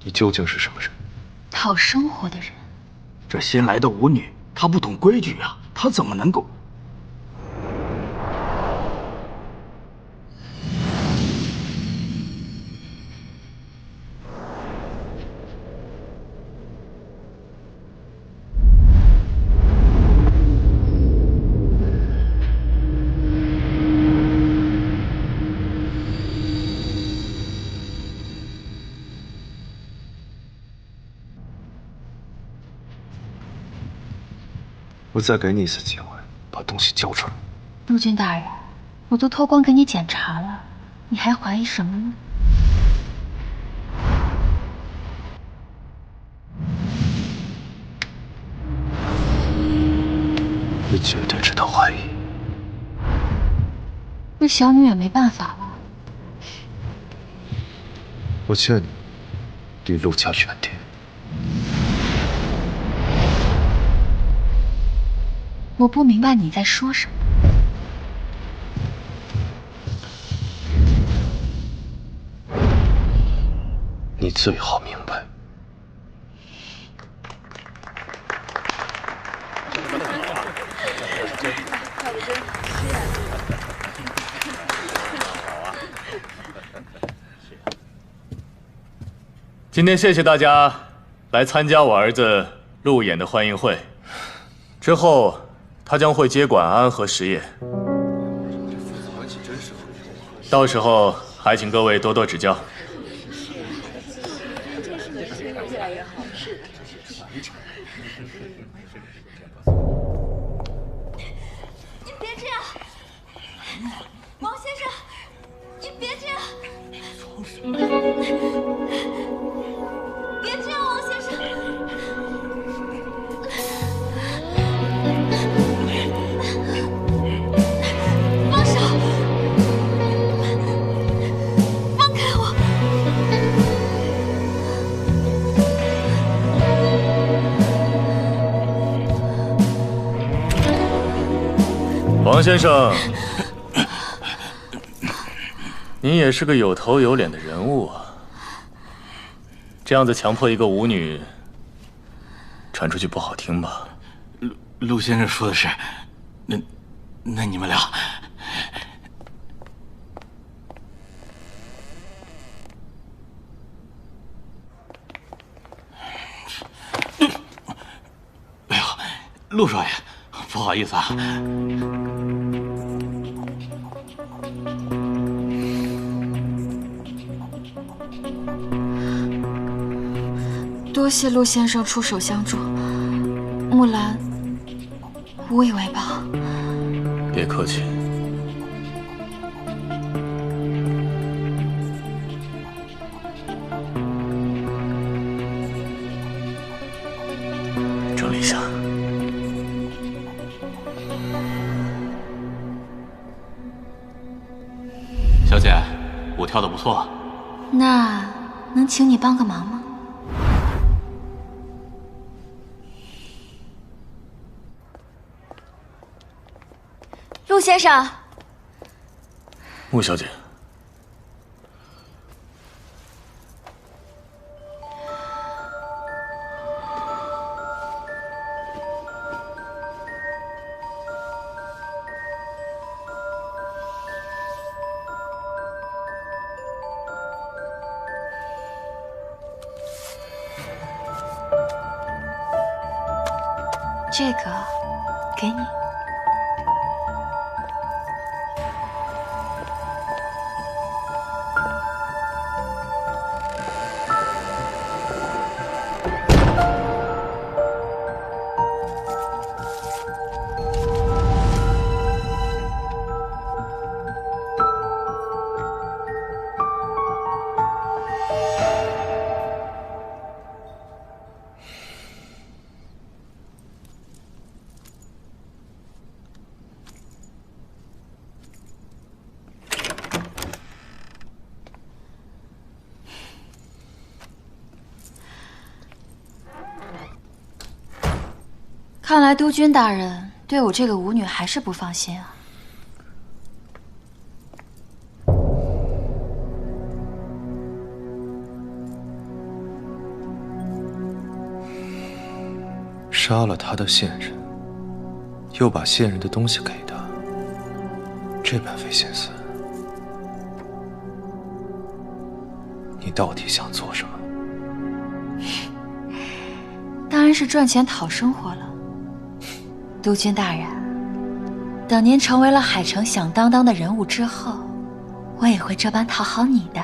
你究竟是什么人？讨生活的人。这新来的舞女，她不懂规矩啊，她怎么能够？我再给你一次机会，把东西交出来。陆军大人，我都脱光给你检查了，你还怀疑什么呢？你绝对值得怀疑。这小女也没办法了。我劝你离陆家远点。我不明白你在说什么。你最好明白。今天谢谢大家来参加我儿子陆演的欢迎会，之后他将会接管安和实业，到时候还请各位多多指教。你别这样，王先生，你别这样，别这样，王先生。放手，放开我。王先生，你也是个有头有脸的人物啊。这样子强迫一个舞女，传出去不好听吧？陆先生说的是，那你们俩，哎呦，陆少爷，不好意思啊。多谢陆先生出手相助，木兰无以为报。别客气。整理一下。小姐，舞跳得不错。那能请你帮个忙吗？陆先生，穆小姐，这个给你。看来督军大人对我这个舞女还是不放心啊。杀了他的现任，又把现任的东西给他，这般费心思，你到底想做什么？当然是赚钱讨生活了。督军大人，等您成为了海城响当当的人物之后，我也会这般讨好你的。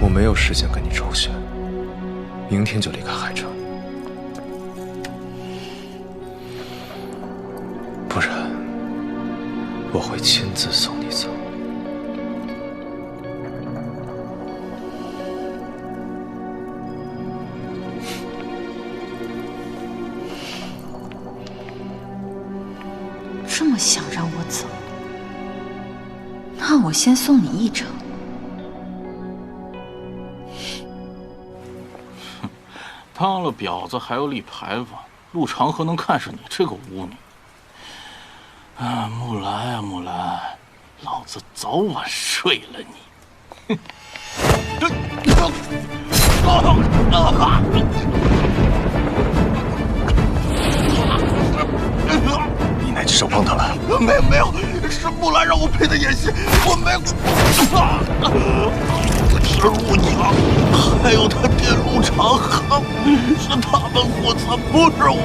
我没有时间跟你周旋，明天就离开海城，不然我会亲自送你走。这么想让我走，那我先送你一程。当了婊子还要立牌坊，陆长河能看上你这个巫女？啊，木兰啊木兰，老子早晚睡了你！你哪只手碰到了？没有，是木兰让我陪她演戏，我没有。是陆强，还有他爹陆长河，是他们胡刺，不是我。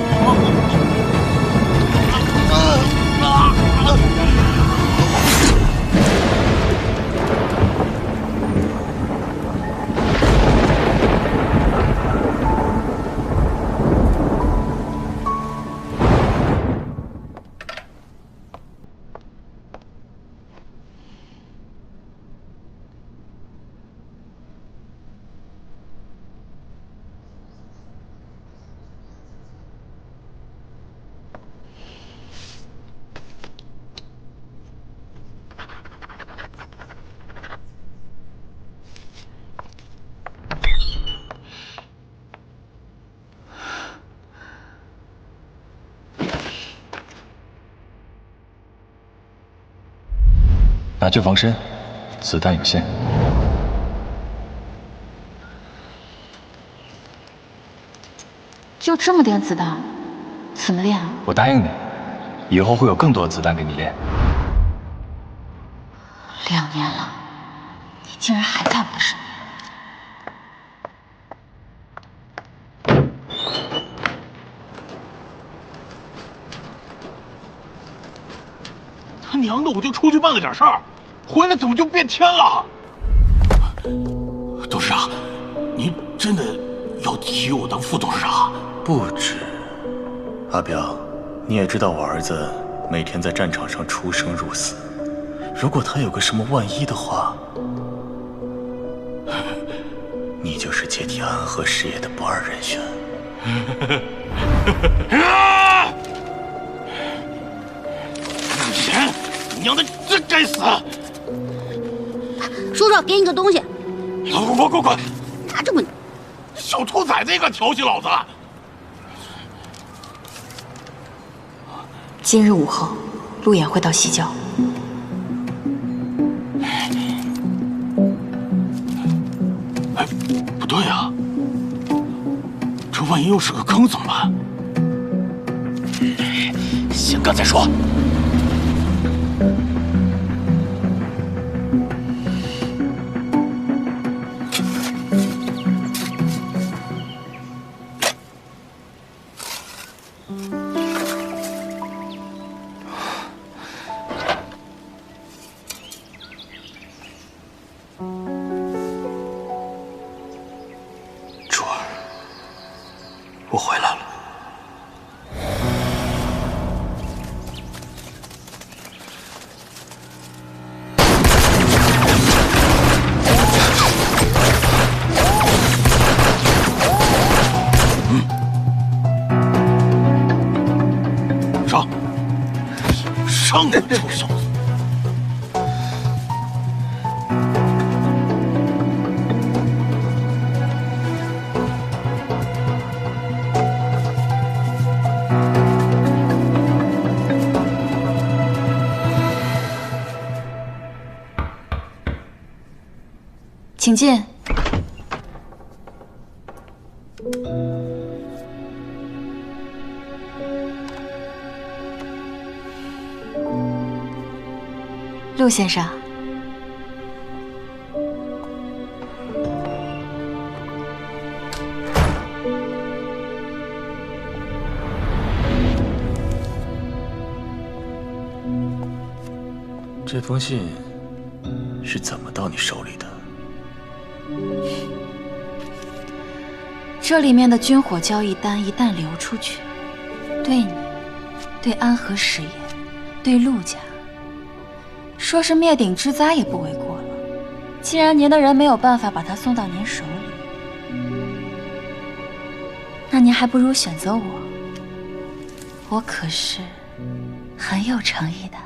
拿去防身，子弹有限。就这么点子弹，怎么练啊？我答应你，以后会有更多的子弹给你练。2年了，你竟然还在不是？他娘的，我就出去办了点事儿，回来怎么就变天了？董事长，您真的要提我当副董事长？不止，阿彪，你也知道我儿子每天在战场上出生入死，如果他有个什么万一的话，你就是接替安和事业的不二人选。钱，你娘的，真该死！叔叔，给你个东西，滚！拿着吧你。小兔崽子也敢调戏老子！今日午后，陆衍会到西郊。哎，不对呀，这万一又是个坑怎么办？先干再说。珠儿，我回来了。上你臭小子！请进。陆先生，这封信是怎么到你手里的？这里面的军火交易单一旦流出去，对你、对安和实业、对陆家，说是灭顶之灾也不为过了。既然您的人没有办法把它送到您手里，那您还不如选择我。我可是很有诚意的。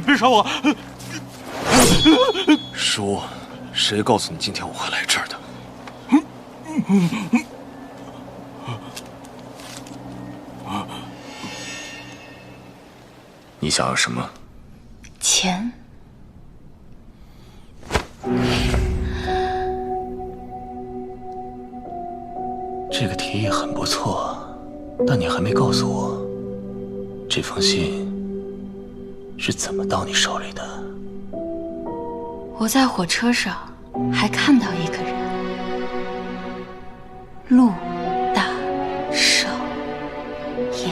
别杀我！说，谁告诉你今天我会来这儿的？你想要什么？钱。这个提议很不错，但你还没告诉我，这封信是怎么到你手里的？我在火车上还看到一个人，陆大少爷。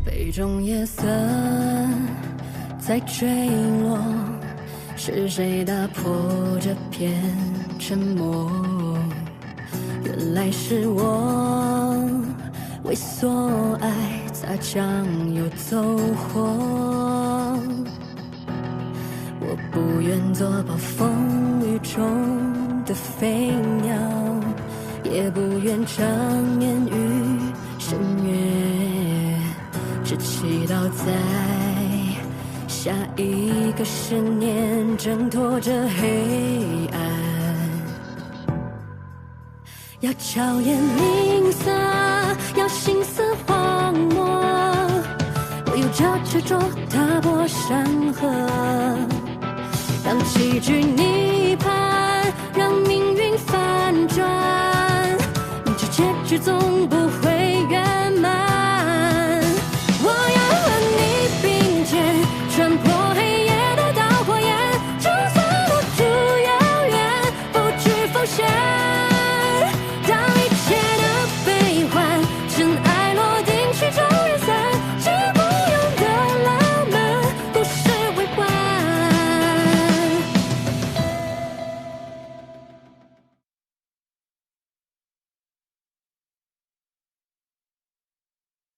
杯中夜色在坠落，是谁打破这片沉默？原来是我为所爱擦枪又走火。我不愿做暴风雨中的飞鸟，也不愿长眠于深渊，只祈祷在下一个10年挣脱这黑暗。要巧言令色，要心思荒漠，我有着执着踏破山河，当棋局